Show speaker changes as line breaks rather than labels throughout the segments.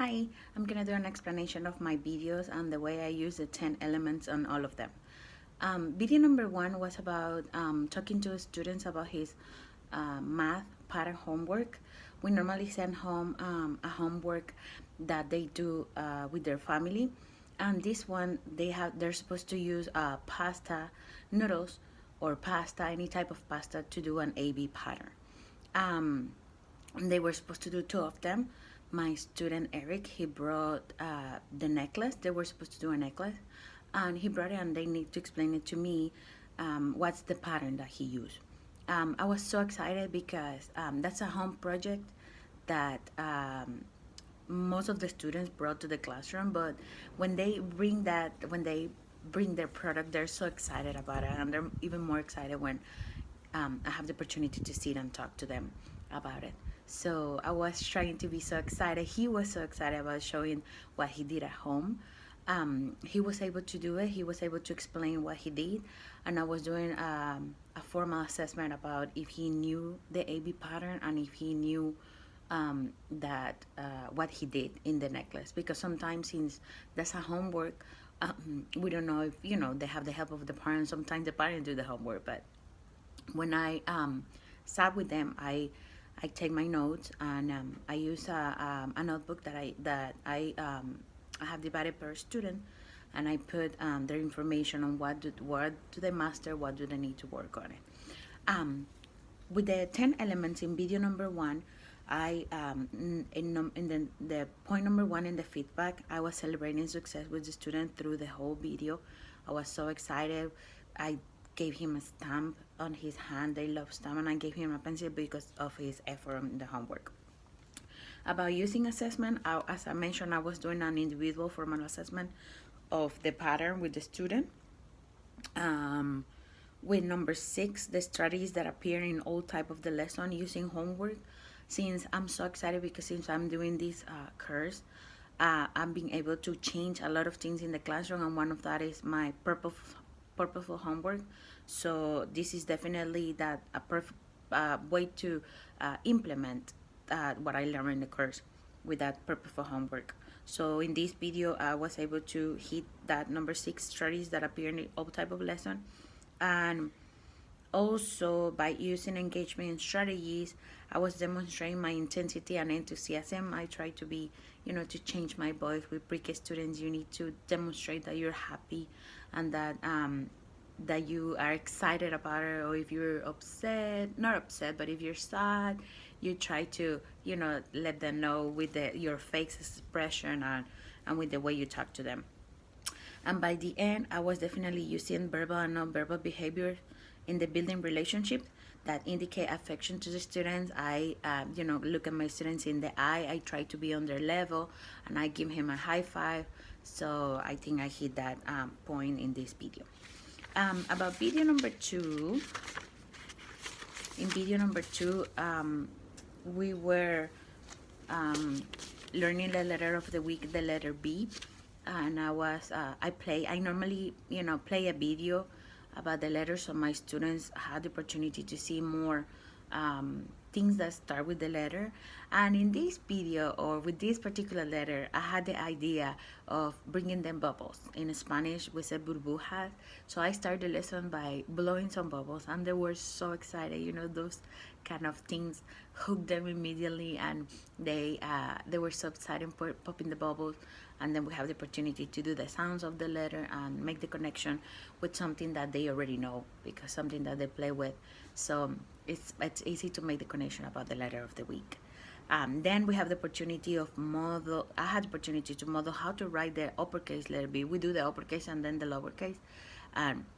Hi, I'm gonna do an explanation of my videos and the way I use the 10 elements on all of them. Video number one was about talking to students about his math pattern homework. We normally send home a homework that they do with their family, and this one they're supposed to use pasta, noodles, or pasta, any type of pasta, to do an AB pattern. Um, they were supposed to do two of them. My student Eric, he brought the necklace. They were supposed to do a necklace, and he brought it, and they need to explain it to me. What's the pattern that he used? I was so excited because that's a home project that most of the students brought to the classroom. But when they bring their product, they're so excited about it, and they're even more excited when I have the opportunity to sit and talk to them about it. So I was trying to be so excited. He was so excited about showing what he did at home. He was able to do it. He was able to explain what he did, and I was doing a formal assessment about if he knew the AB pattern and if he knew that what he did in the necklace. Because sometimes, since that's a homework, we don't know if they have the help of the parents. Sometimes the parents do the homework, but when I sat with them, I take my notes, and I use a notebook I have divided per student, and I put their information on what do they master, what do they need to work on it. With the 10 elements in video number one, I in the point number one in the feedback, I was celebrating success with the student through the whole video. I was so excited. I gave him a stamp on his hand. They love stamp, and I gave him a pencil because of his effort on the homework. About using assessment, as I mentioned, I was doing an individual formal assessment of the pattern with the student. With number six, the strategies that appear in all type of the lesson using homework. Since I'm so excited because since I'm doing this course, I'm being able to change a lot of things in the classroom, and one of that is my purposeful homework. So this is definitely that a perfect way to implement what I learned in the course with that purposeful homework. So in this video, I was able to hit that number six strategies that appear in all type of lesson. And also, by using engagement strategies, I was demonstrating my intensity and enthusiasm. I try to be, to change my voice. With pre-K students, you need to demonstrate that you're happy and that you are excited about it. Or if you're upset, not upset, but if you're sad, you try to, let them know with your face expression and with the way you talk to them. And by the end, I was definitely using verbal and non-verbal behavior in the building relationship that indicate affection to the students. I, look at my students in the eye. I try to be on their level, and I give him a high five. So I think I hit that point in this video. About video number two. In video number two, we were learning the letter of the week, the letter B. And I normally play a video about the letters, so my students had the opportunity to see more things that start with the letter. And in this video, or with this particular letter, I had the idea of bringing them bubbles. In Spanish, we say burbujas. So I started the lesson by blowing some bubbles, and they were so excited. Those kind of things hooked them immediately, and they were so excited for popping the bubbles. And then we have the opportunity to do the sounds of the letter and make the connection with something that they already know, because something that they play with. So it's easy to make the connection about the letter of the week. Then we have the opportunity of model. I had the opportunity to model how to write the uppercase letter B. We do the uppercase and then the lowercase,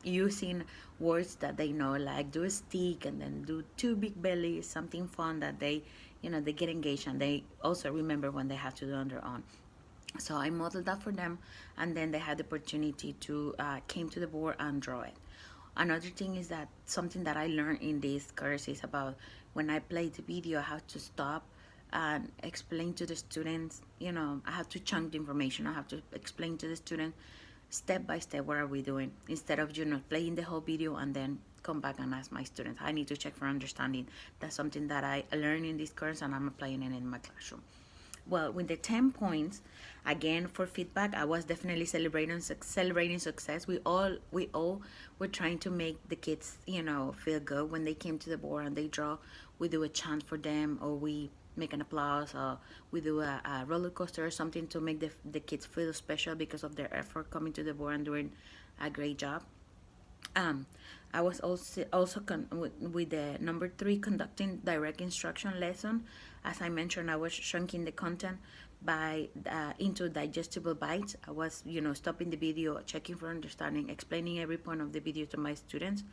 using words that they know, like do a stick and then do two big bellies, something fun that they get engaged, and they also remember when they have to do on their own. So I modeled that for them, and then they had the opportunity to came to the board and draw it. Another thing is that something that I learned in this course is about when I play the video, I have to stop and explain to the students. I have to chunk the information. I have to explain to the student step by step what are we doing, instead of playing the whole video and then come back and ask my students. I need to check for understanding. That's something that I learned in this course, and I'm applying it in my classroom. Well, with the 10 points, again for feedback, I was definitely celebrating success. We all were trying to make the kids, feel good when they came to the board and they draw. We do a chant for them, or we make an applause, or we do a roller coaster or something to make the kids feel special because of their effort coming to the board and doing a great job. Um, I was also with the number three, conducting direct instruction lesson. As I mentioned, I was chunking the content by into digestible bites. I was, stopping the video, checking for understanding, explaining every point of the video to my students.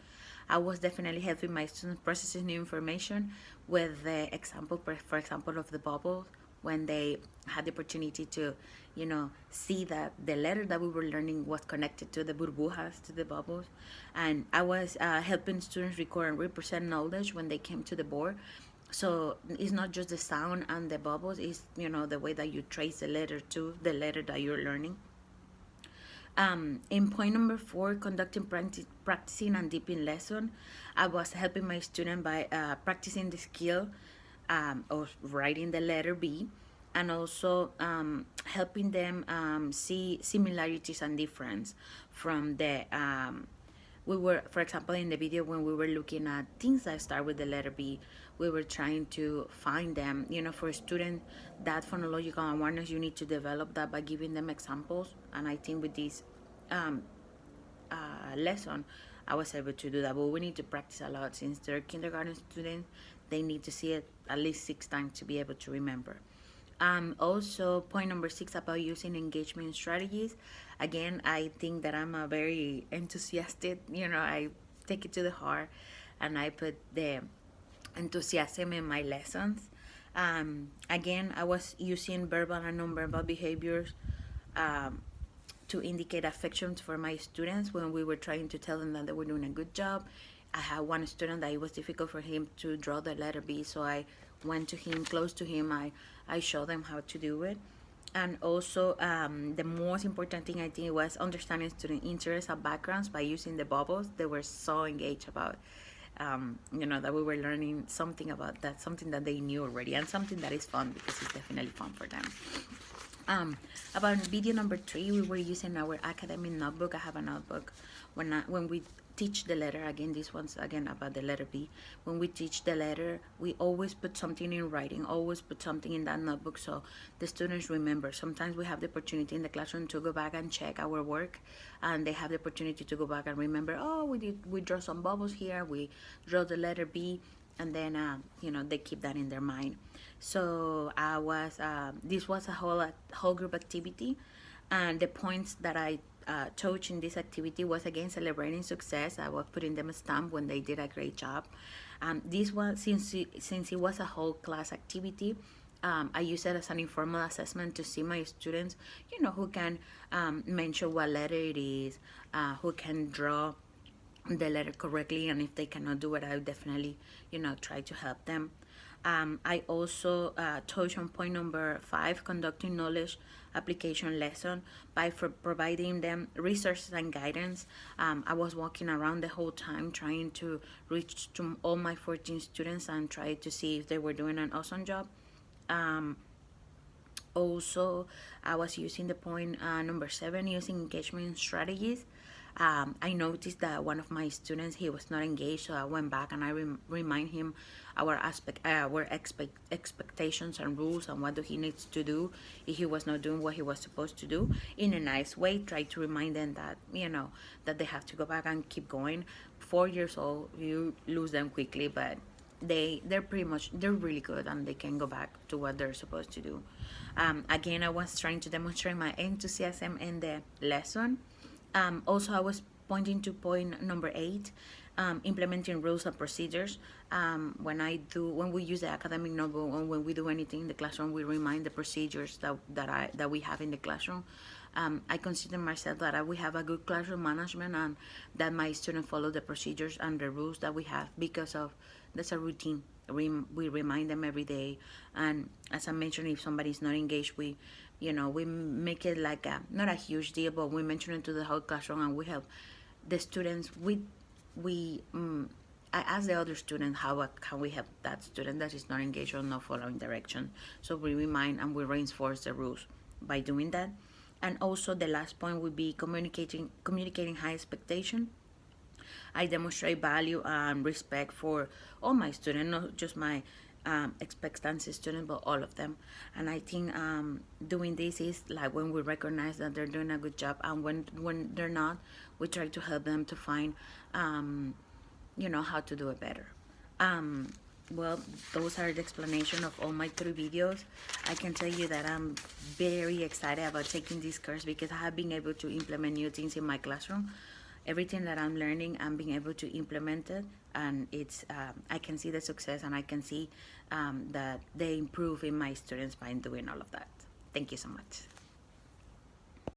I was definitely helping my students processing new information with the example, for example, of the bubbles, when they had the opportunity to, see that the letter that we were learning was connected to the burbujas, to the bubbles. And I was helping students record and represent knowledge when they came to the board. So it's not just the sound and the bubbles, it's, the way that you trace the letter to the letter that you're learning. In point number four, conducting practicing and deepening lesson, I was helping my student by practicing the skill of writing the letter B, and also helping them see similarities and difference from the we were, for example, in the video, when we were looking at things that start with the letter B, we were trying to find them. For a student, that phonological awareness, you need to develop that by giving them examples. And I think with this um, lesson, I was able to do that. But we need to practice a lot, since they're kindergarten students. They need to see it at least 6 times to be able to remember. Also, point number six, about using engagement strategies. Again, I think that I'm a very enthusiastic, I take it to the heart, and I put the enthusiasm in my lessons. Again, I was using verbal and nonverbal behaviors um, to indicate affection for my students when we were trying to tell them that they were doing a good job. I had one student that it was difficult for him to draw the letter B, so I went to him, close to him. I showed them how to do it. And also, the most important thing, I think, was understanding student interests and backgrounds by using the bubbles. They were so engaged about, that we were learning something about that, something that they knew already, and something that is fun, because it's definitely fun for them. About video number three, we were using our academic notebook. I have a notebook. When we teach the letter, again, this one's again about the letter B. When we teach the letter, we always put something in writing, always put something in that notebook, so the students remember. Sometimes we have the opportunity in the classroom to go back and check our work, and they have the opportunity to go back and remember, oh, we draw some bubbles here, we draw the letter B, and then they keep that in their mind. So I was this was a whole group activity, and the points that I taught in this activity was, again, celebrating success. I was putting them a stamp when they did a great job. This one, since it was a whole class activity, I use it as an informal assessment to see my students, who can mention what letter it is, who can draw the letter correctly, and if they cannot do it, I would definitely, try to help them. I also touch on point number five, conducting knowledge application lesson by providing them resources and guidance. I was walking around the whole time trying to reach to all my 14 students and try to see if they were doing an awesome job. Um, Also, I was using the point number seven, using engagement strategies. I noticed that one of my students, he was not engaged, so I went back and I remind him our expectations and rules, and what do he needs to do if he was not doing what he was supposed to do, in a nice way. Try to remind them that that they have to go back and keep going. 4 years old, you lose them quickly, but they're really good, and they can go back to what they're supposed to do. Again, I was trying to demonstrate my enthusiasm in the lesson. Also, I was pointing to point number eight, implementing rules and procedures. When we use the academic notebook, or when we do anything in the classroom, we remind the procedures that we have in the classroom. I consider myself that we have a good classroom management, and that my students follow the procedures and the rules that we have, because of that's a routine. We remind them every day, and as I mentioned, if somebody's not engaged, we make it like not a huge deal, but we mention it to the whole classroom, and we help the students. We I ask the other student how can we help that student that is not engaged or not following direction. So we remind and we reinforce the rules by doing that. And also the last point would be communicating high expectation. I demonstrate value and respect for all my students, not just my expectancy students, but all of them. And I think doing this is like when we recognize that they're doing a good job, and when they're not, we try to help them to find, how to do it better. Um, well, those are the explanation of all my 3 videos. I can tell you that I'm very excited about taking this course because I have been able to implement new things in my classroom. Everything that I'm learning, I'm being able to implement it, and it's I can see the success, and I can see that they improve in my students by doing all of that. Thank you so much.